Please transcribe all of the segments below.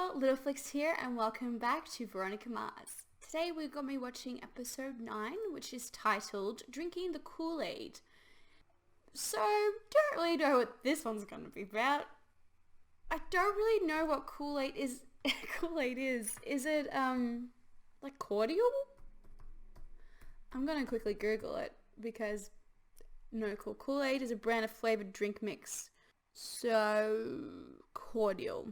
y'all, Little Flix here and welcome back to Veronica Mars. Today we're going to be watching episode 9, which is titled Drinking the Kool-Aid. So, don't really know what this one's going to be about. I don't really know what Kool-Aid is. Is it, like cordial? I'm going to quickly Google it because no cool. Kool-Aid is a brand of flavored drink mix. So, cordial.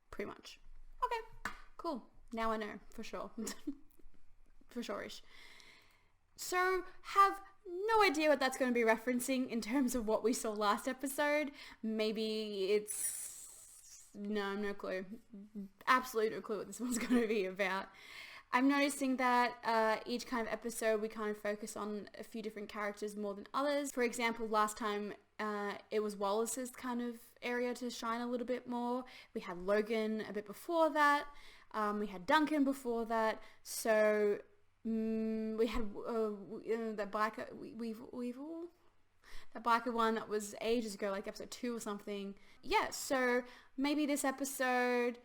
Pretty much. Okay, cool. Now I know, for sure. For sure-ish. So, have no idea what that's going to be referencing in terms of what we saw last episode. Maybe it's... no clue. Absolutely no clue what this one's going to be about. I'm noticing that each kind of episode we kind of focus on a few different characters more than others. For example, last time it was Wallace's kind of area to shine a little bit more. We had Logan a bit before that. We had Duncan before that. So we had that biker Weevil. That biker one that was ages ago, like episode 2 or something. Yeah, so maybe this episode,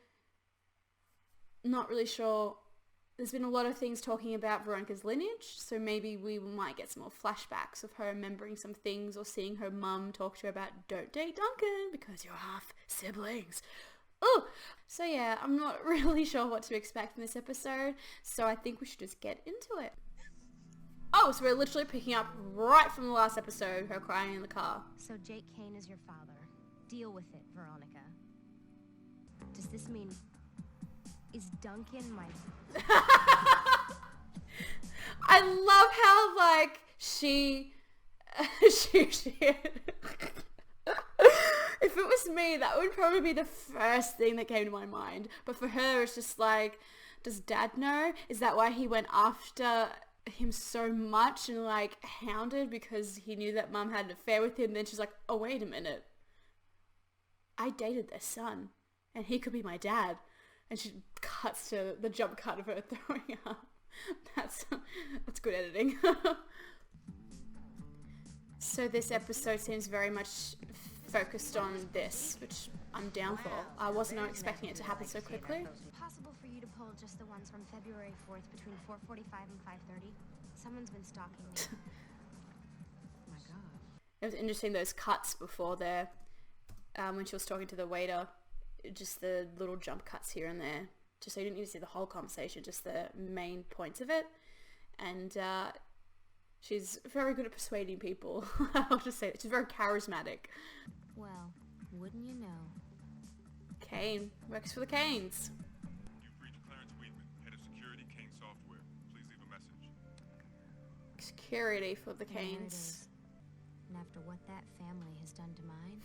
not really sure. There's been a lot of things talking about Veronica's lineage, so maybe we might get some more flashbacks of her remembering some things or seeing her mum talk to her about don't date Duncan because you're half siblings. Oh, so yeah, I'm not really sure what to expect from this episode, so I think we should just get into it. Oh, so we're literally picking up right from the last episode, her crying in the car. So Jake Kane is your father. Deal with it, Veronica. Does this mean... is Duncan my... I love how, like, she if it was me, that would probably be the first thing that came to my mind. But for her, it's just like, does Dad know? Is that why he went after him so much and, like, hounded because he knew that Mum had an affair with him? Then she's like, oh, wait a minute. I dated their son, and he could be my dad. And she cuts to the jump cut of her throwing up. That's good editing. So this episode seems very much focused on this, which I'm down for. I wasn't expecting it to happen so quickly. Possible for you to pull just the ones from February 4th between 4:45 and 5:30? Someone's been stalking me. Oh my god. It was interesting, those cuts before there, when she was talking to the waiter. Just the little jump cuts here and there, just so you didn't need to see the whole conversation, just the main points of it. And she's very good at persuading people. I'll just say that. She's very charismatic. Well, wouldn't you know? Kane works for the Canes. You've reached Clarence Weedman, head of security, Kane Software. Please leave a message. Security for the There it Canes. is. And after what that family has done to mine,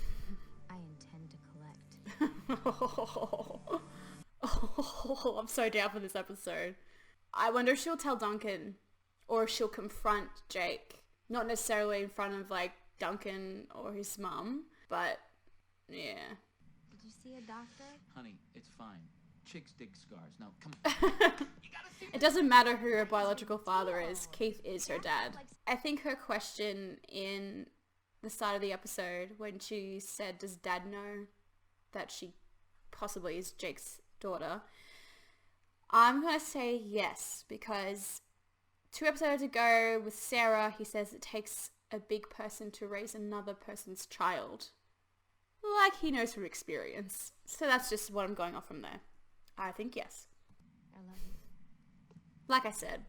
I intend to collect. Oh, I'm so down for this episode. I wonder if she'll tell Duncan or if she'll confront Jake. Not necessarily in front of, like, Duncan or his mum, but yeah. Did you see a doctor? Honey, it's fine. Chicks dig scars. Now, come on. It doesn't matter who her biological father is. Keith is her dad. I think her question in the start of the episode when she said, does Dad know that she possibly is Jake's daughter? I'm going to say yes, because 2 episodes ago with Sarah, he says it takes a big person to raise another person's child. Like he knows from experience. So that's just what I'm going off from there. I think yes. I love you. Like I said,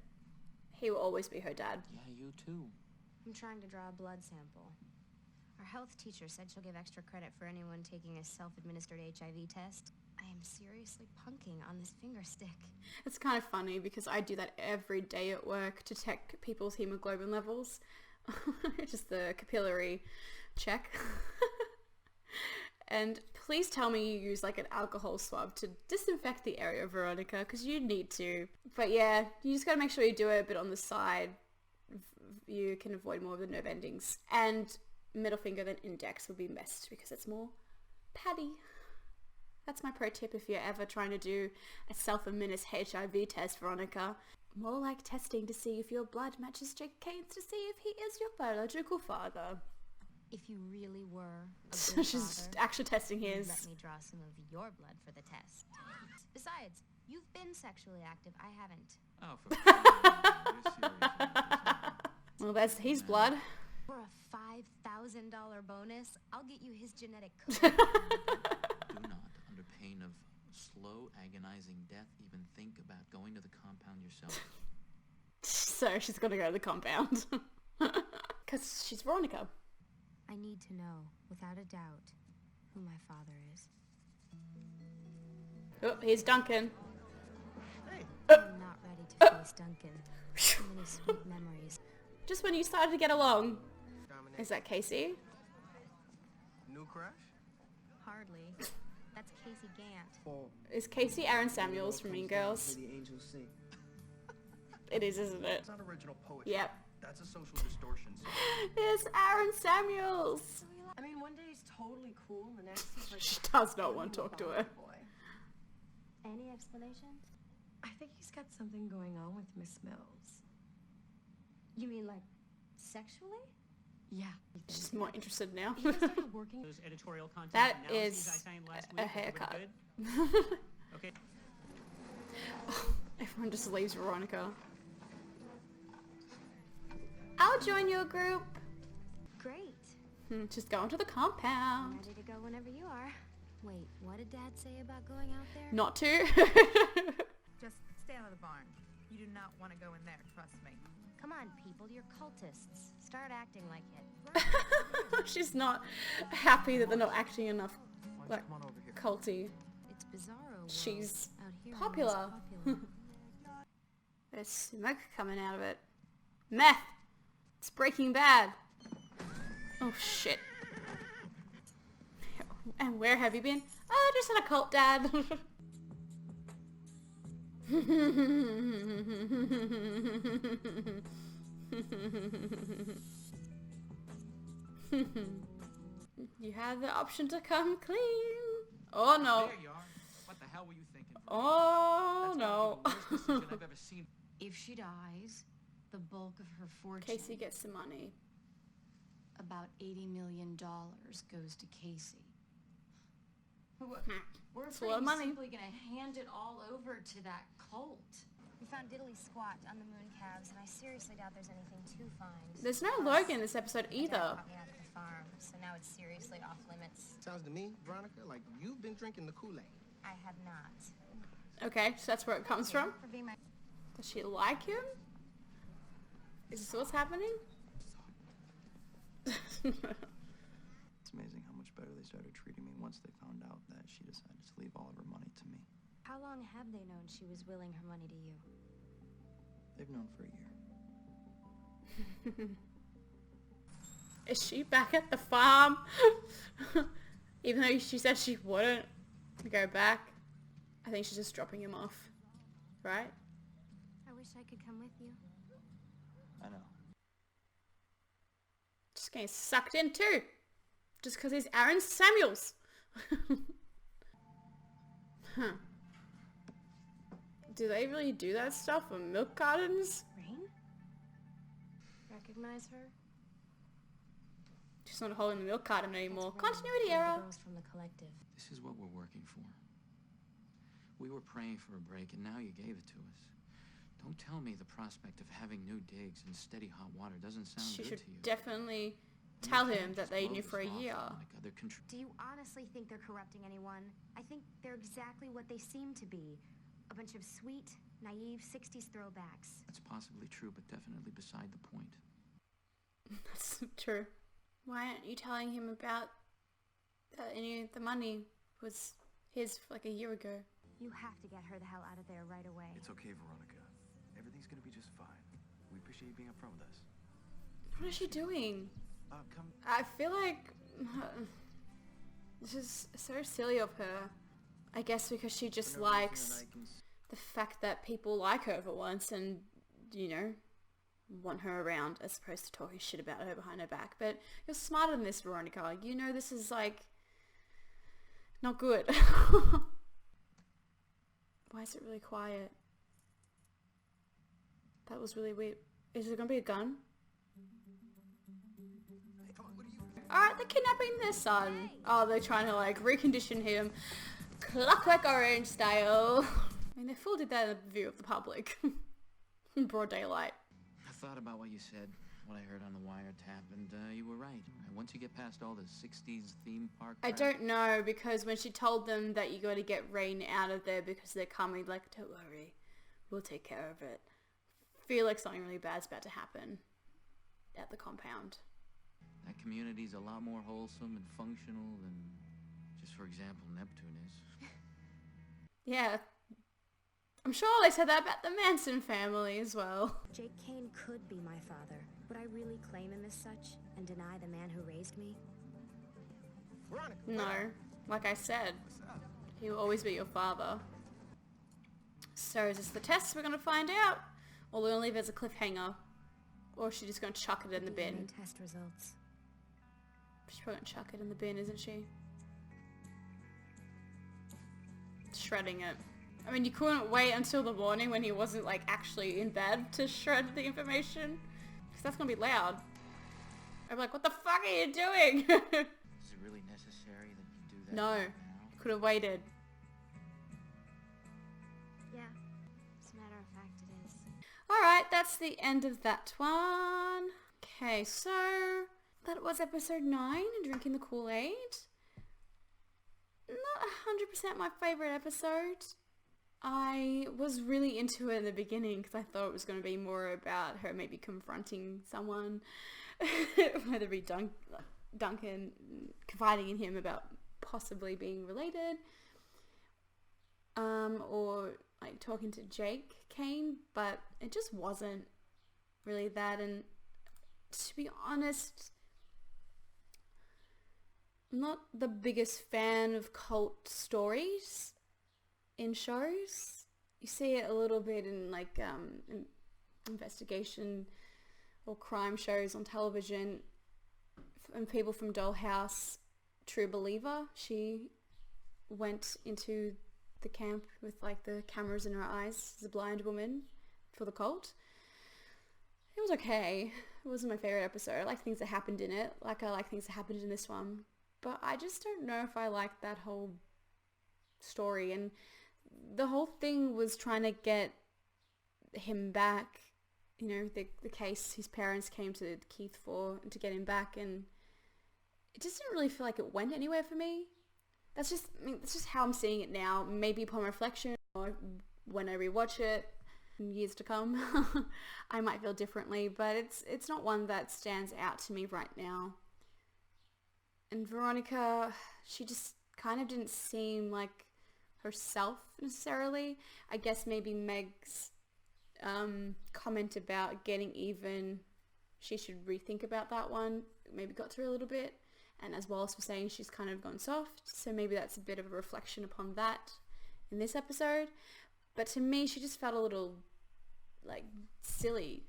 he will always be her dad. Yeah, you too. I'm trying to draw a blood sample. Our health teacher said she'll give extra credit for anyone taking a self-administered HIV test. I am seriously punking on this finger stick. It's kind of funny because I do that every day at work to check people's hemoglobin levels. Just the capillary check. And please tell me you use like an alcohol swab to disinfect the area, Veronica, because you need to. But yeah, you just gotta make sure you do it a bit on the side. You can avoid more of the nerve endings. And middle finger than index would be best because it's more paddy. That's my pro tip if you're ever trying to do a self-administered HIV test, Veronica. More like testing to see if your blood matches Jake Kane's to see if he is your biological father. If you really were a So good she's father, actually testing you'd his. let me draw some of your blood for the test. Besides, you've been sexually active. I haven't. Oh, for you're serious. Well, that's his blood. For a $5,000 bonus, I'll get you his genetic code. Do not, under pain of slow, agonizing death, even think about going to the compound yourself. So she's gonna go to the compound. Because she's Veronica. I need to know, without a doubt, who my father is. Oh, here's Duncan. I'm not ready to face Duncan. Too many sweet memories. Just when you started to get along. Is that Casey? New crush? Hardly. That's Casey Gant. Oh, Is Casey Aaron Samuels from Mean Girls? the angels sing. It is, isn't it? It's not original poetry. Yep. That's a social distortion song. It's Aaron Samuels. I mean, one day he's totally cool, and the next he's like... She does not want to talk to her. Boy. Any explanation? I think he's got something going on with Miss Mills. You mean like sexually? Yeah. She's more interested now. He just started working... Those editorial content That analyses is I signed last a week. haircut. Everybody good? Okay. Everyone just leaves Veronica. I'll join your group. Great. Just go into the compound. Ready to go whenever you are. Wait, what did Dad say about going out there? Not to. Just stay out of the barn. You do not want to go in there, trust me. Come on, people, you're cultists. Start acting like it. She's not happy that they're not acting enough like Come on over here. culty. It's bizarro. world. She's Out here, no popular. one's popular. There's smoke coming out of it. Meth! It's Breaking Bad. Oh shit. And where have you been? Oh, just at a cult, Dad. You had the option to come clean. Oh no. There you are. What the hell were you thinking? Oh That's no. gotta be the worst decision I've ever seen. If she dies, the bulk of her fortune, Casey gets the money. about $80 million, goes to Casey. We're It's a afraid lot of he's money. simply gonna hand it all over to that cult. We found diddly squat on the moon calves, and I seriously doubt there's anything to find. There's no Plus, Logan in this episode my dad either. caught me out at the farm, so now it's seriously off limits. Sounds to me, Veronica, like you've been drinking the Kool-Aid. I have not. Okay, so that's where it comes from. For being my Does she like him? Is this what's happening? It's amazing how much better they started treating me once they found out that she decided to leave all of her money to me. How long have they known she was willing her money to you? They've known for a year. Is she back at the farm? Even though she said she wouldn't go back. I think she's just dropping him off. Right? I wish I could come with you. I know. Just getting sucked in too. Just because he's Aaron Samuels. Huh. Do they really do that stuff on milk cartons? Rain? Recognize her? She's not holding the milk carton anymore. That's Rain, Continuity one of error. the girls from the collective. This is what we're working for. We were praying for a break, and now you gave it to us. Don't tell me the prospect of having new digs and steady hot water doesn't sound She good should to you. definitely And you tell can't him that just they blow knew this for a off year. like other Do you honestly think they're corrupting anyone? I think they're exactly what they seem to be. A bunch of sweet, naive 60s throwbacks. That's possibly true, but definitely beside the point. That's true. Why aren't you telling him about any of the money was his like a year ago? You have to get her the hell out of there right away. It's okay, Veronica. Everything's gonna be just fine. We appreciate you being upfront with us. What is she doing? Come. I feel like this is so silly of her. I guess because she just For no reason likes that I can the fact that people like her for once and, you know, want her around as opposed to talking shit about her behind her back. But you're smarter than this, Veronica. You know this is like not good. Why is it really quiet? That was really weird. Is there gonna be a gun? Hey, come on, what are you? Alright. they're kidnapping their son. Oh, they're trying to like recondition him Clockwork Orange style. I mean, they full did that in the view of the public. In broad daylight. I thought about what you said, what I heard on the wiretap, and you were right. Once you get past all the 60s theme park I crap- don't know, because when she told them that you got to get Rain out of there because they're coming, like, don't worry, we'll take care of it. Feel like something really bad's about to happen at the compound. That community's a lot more wholesome and functional than, just for example, Neptune is. Yeah. I'm sure they said that about the Manson family as well. Jake Kane could be my father. Would I really claim him as such and deny the man who raised me? Veronica, No. Like I said, what's up? he will always be your father. So is this the test we're going to find out? Or we'll leave it as a cliffhanger? Or is she just going to chuck it in the bin? DNA test results. She's probably going to chuck it in the bin, isn't she? Shredding it. I mean, you couldn't wait until the morning when he wasn't, like, actually in bed to shred the information. Because that's going to be loud. I'm like, what the fuck are you doing? Is it really necessary that you do that No. right You could have waited. Yeah. As a matter of fact, it is. Alright, that's the end of that one. Okay, so that was episode 9, Drinking the Kool-Aid. Not 100% my favourite episode. I was really into it in the beginning because I thought it was going to be more about her maybe confronting someone, whether it be Duncan, confiding in him about possibly being related, or like talking to Jake Kane, but it just wasn't really that. And to be honest, I'm not the biggest fan of cult stories in shows. You see it a little bit in like investigation or crime shows on television. And people from Dollhouse, True Believer, she went into the camp with like the cameras in her eyes as a blind woman for the cult. It was okay. It wasn't my favorite episode. I like things that happened in it, like I like things that happened in this one, but I just don't know if I like that whole story. And the whole thing was trying to get him back, you know, the case his parents came to Keith for, and to get him back, and it just didn't really feel like it went anywhere for me. That's just how I'm seeing it now. Maybe upon reflection, or when I rewatch it in years to come, I might feel differently, but it's not one that stands out to me right now. And Veronica, she just kind of didn't seem like herself necessarily. I guess maybe Meg's comment about getting even, she should rethink about that one. Maybe got to her a little bit. And as Wallace was saying, she's kind of gone soft. So maybe that's a bit of a reflection upon that in this episode. But to me, she just felt a little like silly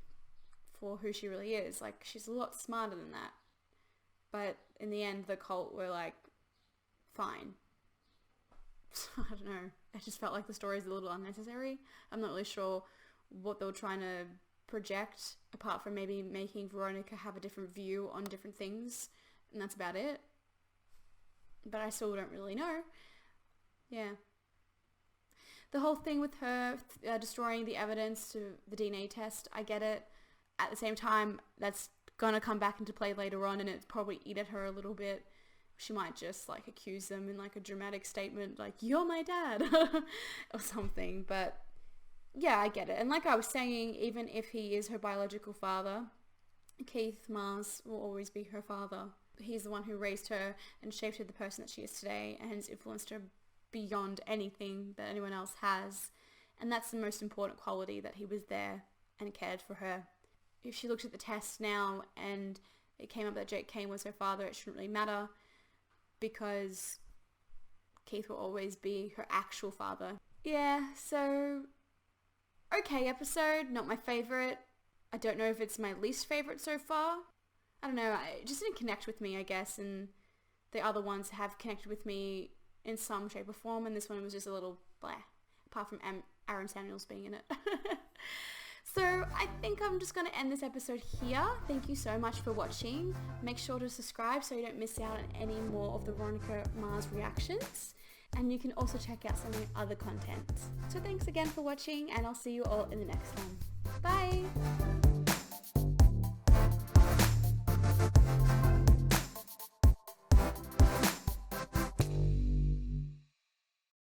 for who she really is. Like, she's a lot smarter than that. But in the end, the cult were like, fine. I don't know. I just felt like the story is a little unnecessary. I'm not really sure what they were trying to project, apart from maybe making Veronica have a different view on different things, and that's about it. But I still don't really know. Yeah. The whole thing with her destroying the evidence to the DNA test, I get it. At the same time, that's gonna come back into play later on, and it's probably eat at her a little bit. She might just like accuse them in like a dramatic statement, like, you're my dad, or something. But yeah, I get it. And like I was saying, even if he is her biological father, Keith Mars will always be her father. He's the one who raised her and shaped her the person that she is today, and has influenced her beyond anything that anyone else has. And that's the most important quality, that he was there and cared for her. If she looked at the test now and it came up that Jake Kane was her father, it shouldn't really matter, because Keith will always be her actual father. Yeah, so okay episode, not my favourite. I don't know if it's my least favourite so far. I don't know, it just didn't connect with me, I guess, and the other ones have connected with me in some shape or form, and this one was just a little blah, apart from Aaron Samuels being in it. So I think I'm just going to end this episode here. Thank you so much for watching. Make sure to subscribe so you don't miss out on any more of the Veronica Mars reactions. And you can also check out some of my other content. So thanks again for watching, and I'll see you all in the next one. Bye!